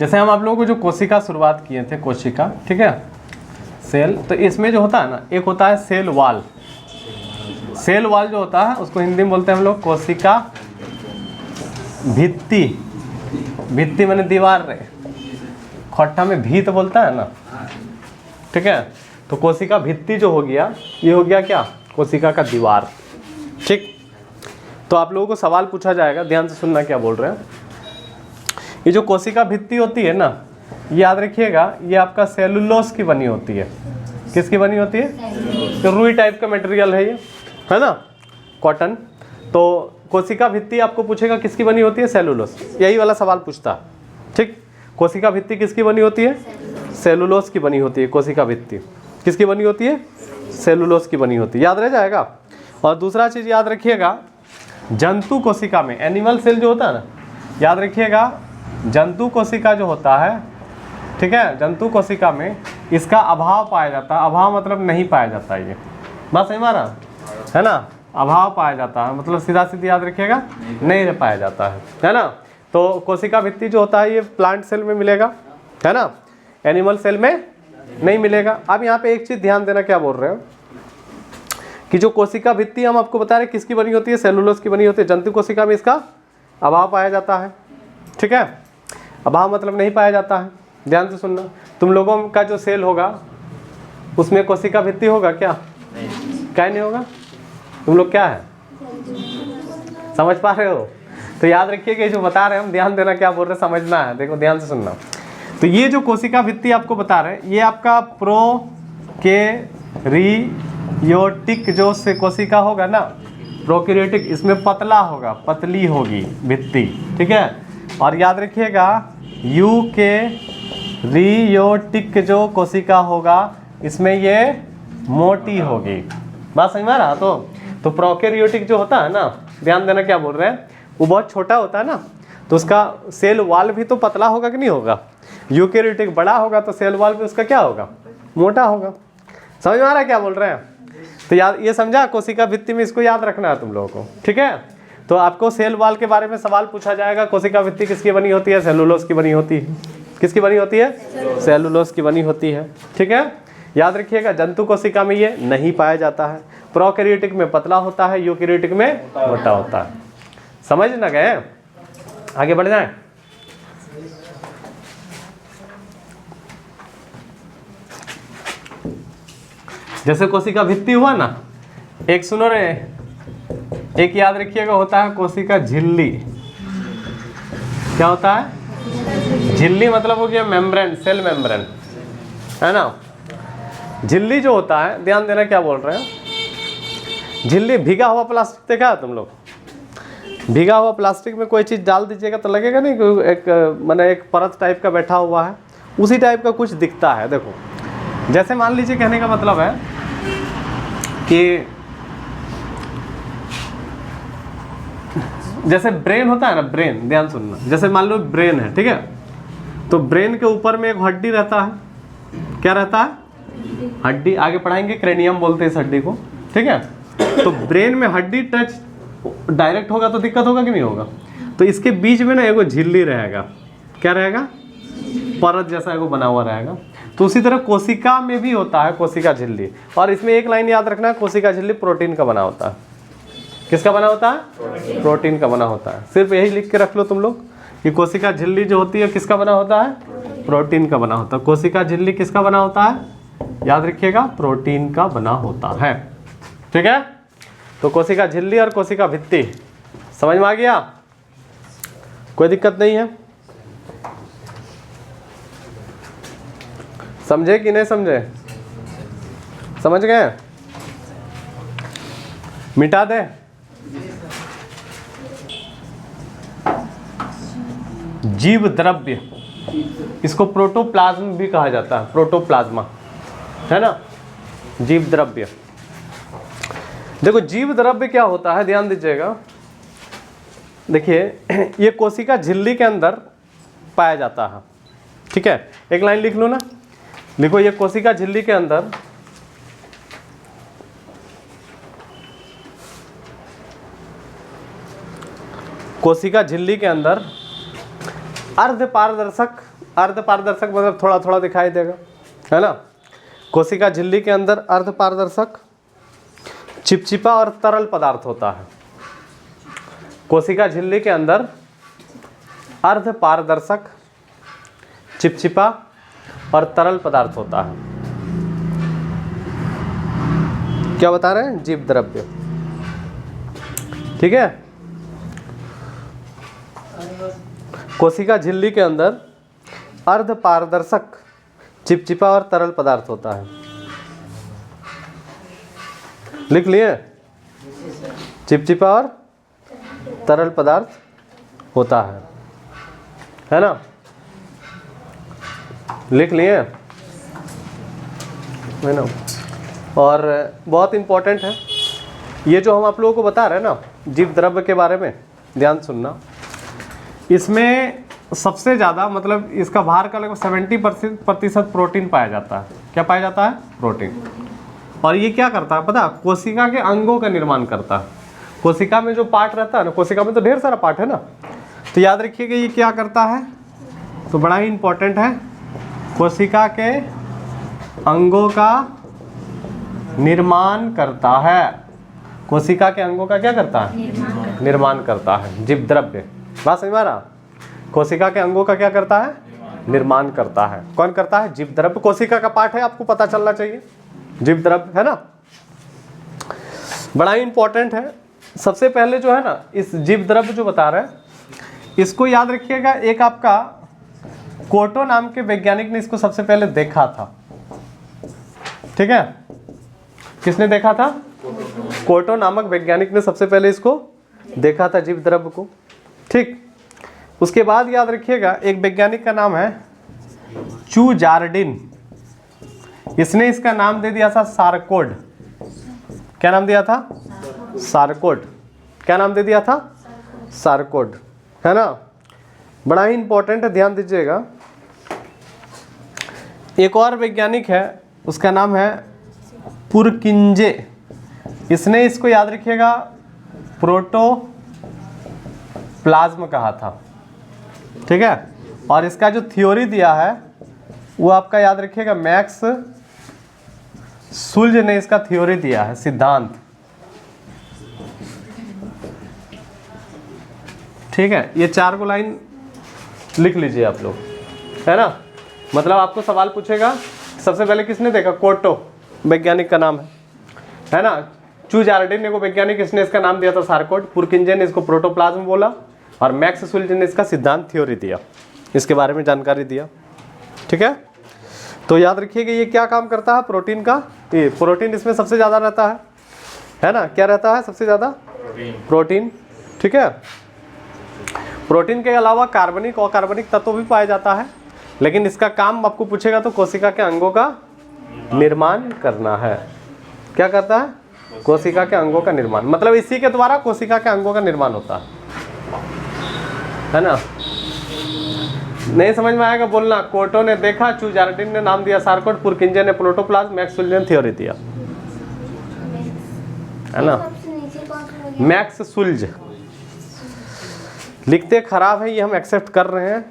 जैसे हम आप लोगों को जो कोशिका शुरुआत किए थे, कोशिका, ठीक है, सेल, तो इसमें जो होता है ना, एक होता है सेल वाल। सेल वाल जो होता है उसको हिंदी में बोलते हैं हम लोग कोशिका भित्ति। भित्ति माने दीवार रे, खट्टा में भीत बोलता है ना, ठीक है। तो कोशिका भित्ति जो हो गया, ये हो गया क्या, कोशिका का दीवार, ठीक। तो आप लोगों को सवाल पूछा जाएगा, ध्यान से सुनना क्या बोल रहे हैं। ये जो कोशिका भित्ति होती है ना, याद रखिएगा, ये आपका सेलुलोज की बनी होती है। किसकी बनी होती है? तो रुई टाइप का मटेरियल है ये, है ना, कॉटन। तो कोशिका भित्ति आपको पूछेगा किसकी बनी होती है? सेलुलोज। यही वाला सवाल पूछता है, ठीक। कोशिका भित्ति किसकी बनी होती है? सेलुलोज की बनी होती है। कोशिका भित्ति किसकी बनी होती है? सेलुलोज की बनी होती है, याद रह जाएगा। और दूसरा चीज़ याद रखिएगा, जंतु कोशिका में, एनिमल सेल जो होता है ना, याद रखिएगा, जंतु कोशिका जो होता है, ठीक है, जंतु कोशिका में इसका अभाव पाया जाता है। अभाव मतलब नहीं पाया जाता है, ये बात सही मारा है ना। अभाव पाया जाता है मतलब सीधा सीधी याद रखिएगा, नहीं पाया जाता है ना। तो कोशिका भित्ति जो होता है ये प्लांट सेल में मिलेगा, है ना, एनिमल सेल में नहीं मिलेगा। अब यहाँ पे एक चीज़ ध्यान देना, क्या बोल रहे हो कि जो कोशिका भित्ति हम आपको बता रहे हैं किसकी बनी होती है? सेलुलोज की बनी होती है। जंतु कोशिका में इसका अभाव पाया जाता है, ठीक है। अभाव मतलब नहीं पाया जाता है। ध्यान से सुनना, तुम लोगों का जो सेल होगा उसमें कोशिका भित्ति होगा क्या? क्या नहीं होगा? तुम लोग क्या है, समझ पा रहे हो? तो याद रखिए कि जो बता रहे हैं हम, ध्यान देना क्या बोल रहे हैं, समझना है। देखो ध्यान से सुनना। तो ये जो कोशिका भित्ति आपको बता रहे हैं, ये आपका प्रोकैरियोटिक जो से कोशिका होगा ना, प्रोकैरियोटिक, इसमें पतला होगा, पतली होगी भित्ति, ठीक है। और याद रखिएगा, यूकेरियोटिक जो कोशिका होगा इसमें ये मोटी होगी। बात समझ में आ रहा? तो प्रोकैरियोटिक जो होता है ना, ध्यान देना क्या बोल रहे हैं, वो बहुत छोटा होता है ना, तो उसका सेल वाल भी तो पतला होगा कि नहीं होगा। यूकेरियोटिक बड़ा होगा तो सेल वाल भी उसका क्या होगा? मोटा होगा। समझ में आ रहा है क्या बोल रहे हैं? तो याद, ये समझा, कोशिका भित्ति में इसको याद रखना है तुम लोगों को, ठीक है। तो आपको सेल वाल के बारे में सवाल पूछा जाएगा। कोशिका भित्ति किसकी बनी होती है? सेलुलोज की बनी होती है। किसकी बनी होती है? सेलुलोज की बनी होती है, ठीक है। याद रखिएगा, जंतु कोशिका में ये नहीं पाया जाता है, प्रोकैरियोटिक में पतला होता है, यूकेरियोटिक में मोटा होता है। समझ ना गए? आगे बढ़ जाए। जैसे कोशिका भित्ति हुआ ना, एक सुनो रे, एक याद रखिएगा होता है कोशिका झिल्ली। क्या होता है? झिल्ली मतलब हो गया मेम्ब्रेन, सेल मेम्ब्रेन, है ना। झिल्ली जो होता है, ध्यान देना क्या बोल रहे हैं, झिल्ली, भीगा हुआ प्लास्टिक देखा है तुम लोग? भीगा हुआ प्लास्टिक में कोई चीज़ डाल दीजिएगा तो लगेगा नहीं कि एक माने एक परत टाइप का बैठा हुआ है, उसी टाइप का कुछ दिखता है। देखो, जैसे मान लीजिए, कहने का मतलब है कि जैसे ब्रेन होता है ना, ब्रेन, ध्यान सुनना, जैसे मान लो ब्रेन है, ठीक है, तो ब्रेन के ऊपर में एक हड्डी रहता है। क्या रहता है? हड्डी। आगे पढ़ाएंगे, क्रेनियम बोलते हैं इस हड्डी को, ठीक है। तो ब्रेन में हड्डी टच डायरेक्ट होगा तो दिक्कत होगा कि नहीं होगा? तो इसके बीच में ना एगो झिल्ली रहेगा। क्या रहेगा? परत जैसा एगो बना हुआ रहेगा। तो उसी तरह कोशिका में भी होता है कोशिका झिल्ली। और इसमें एक लाइन याद रखना है, कोशिका झिल्ली प्रोटीन का बना होता है। किसका बना होता है? प्रोटीन का बना होता है। सिर्फ यही लिख के रख लो तुम लोग कि कोशिका झिल्ली जो होती है किसका बना होता है? प्रोटीन का बना होता है। कोशिका झिल्ली किसका बना होता है? याद रखिएगा, प्रोटीन का बना होता है, ठीक है। तो कोशिका झिल्ली और कोशिका भित्ति समझ में आ गया? कोई दिक्कत नहीं है? समझे कि नहीं समझे? समझ गए? मिटा दे? जीव द्रव्य, इसको प्रोटोप्लाज्म भी कहा जाता है, प्रोटोप्लाज्मा, है ना, जीव द्रव्य। देखो, जीव द्रव्य क्या होता है, ध्यान दीजिएगा। देखिए, ये कोशिका झिल्ली के अंदर पाया जाता है, ठीक है। एक लाइन लिख लो ना, देखो, ये कोशिका झिल्ली के अंदर अर्ध पारदर्शक मतलब थोड़ा थोड़ा दिखाई देगा, है ना। कोशिका झिल्ली के अंदर अर्ध पारदर्शक, चिपचिपा और तरल पदार्थ होता है। कोशिका झिल्ली के अंदर अर्ध पारदर्शक, चिपचिपा और तरल पदार्थ होता है। क्या बता रहे हैं? जीव द्रव्य। ठीक है। कोशिका झिल्ली के अंदर अर्ध पारदर्शक, चिपचिपा और तरल पदार्थ होता है। लिख लिए? चिपचिपा और तरल पदार्थ होता है ना। लिख लिए? है ना। और बहुत इम्पोर्टेंट है ये जो हम आप लोगों को बता रहे हैं ना जीव द्रव्य के बारे में, ध्यान सुनना। इसमें सबसे ज़्यादा मतलब इसका भार का लगभग 70% प्रोटीन पाया जाता है। क्या पाया जाता है? प्रोटीन। और ये क्या करता है पता? कोशिका के अंगों का निर्माण करता है। कोशिका में जो पार्ट रहता है ना, कोशिका में तो ढेर सारा पार्ट है ना, तो याद रखिएगा ये क्या करता है, तो बड़ा ही इंपॉर्टेंट है। कोशिका के अंगों का निर्माण करता है। कोशिका के अंगों का क्या करता है? निर्माण करता है। जीव द्रव्य, बात समझ में आ रहा? कोशिका के अंगों का क्या करता है? निर्माण करता है। कौन करता है? जीव द्रव्य। कोशिका का पार्ट है, आपको पता चलना चाहिए। जीव द्रव्य, है ना, बड़ा ही इंपॉर्टेंट है। सबसे पहले जो है ना इस जीव द्रव्य जो बता रहे हैं इसको याद रखिएगा। एक आपका कोटो नाम के वैज्ञानिक ने इसको सबसे पहले देखा था। ठीक है, किसने देखा था? कोटो नामक वैज्ञानिक ने सबसे पहले इसको देखा था, जीव द्रव्य को। ठीक, उसके बाद याद रखिएगा एक वैज्ञानिक का नाम है चू जार्डिन। इसने इसका नाम दे दिया था सारकोड। क्या नाम दिया था? सारकोड। क्या नाम दे दिया था? सारकोड, है ना। बड़ा ही इंपॉर्टेंट है, ध्यान दीजिएगा। एक और वैज्ञानिक है, उसका नाम है पुरकिंजे। इसने इसको याद रखिएगा प्रोटोप्लाज्म कहा था। ठीक है, और इसका जो थ्योरी दिया है वो आपका याद रखिएगा मैक्स सुल्ज ने इसका थ्योरी दिया है, सिद्धांत। ठीक है, ये 4 को लाइन लिख लीजिए आप लोग, है ना। मतलब आपको सवाल पूछेगा सबसे पहले किसने देखा? कोटो वैज्ञानिक का नाम है ना। चू जार्डिन ने को वैज्ञानिक, इसने इसका नाम दिया था सारकोड। पुरकिंजे ने इसको प्रोटोप्लाज्म बोला और मैक्स सुल्ज ने इसका सिद्धांत थ्योरी दिया, इसके बारे में जानकारी दिया। ठीक है, तो याद रखिएगा ये क्या काम करता है? प्रोटीन का, ये प्रोटीन इसमें सबसे ज़्यादा रहता है ना। क्या रहता है सबसे ज़्यादा? प्रोटीन। ठीक है, प्रोटीन के अलावा कार्बनिक और अकार्बनिक तत्व भी पाया जाता है, लेकिन इसका काम आपको पूछेगा तो कोशिका के अंगों का निर्माण करना है। क्या करता है? कोशिका के अंगों का निर्माण, मतलब इसी के द्वारा कोशिका के अंगों का निर्माण होता है ना। नहीं समझ में आएगा बोलना। कोटो ने देखा, चू जार्डिन ने नाम दिया सारकोड, पुरकिंजे ने प्रोटोप्लाज्म, मैक्स सुल्ज ने थ्योरी दिया, है ना। मैक्स सुल्ज लिखते खराब है, ये हम एक्सेप्ट कर रहे हैं।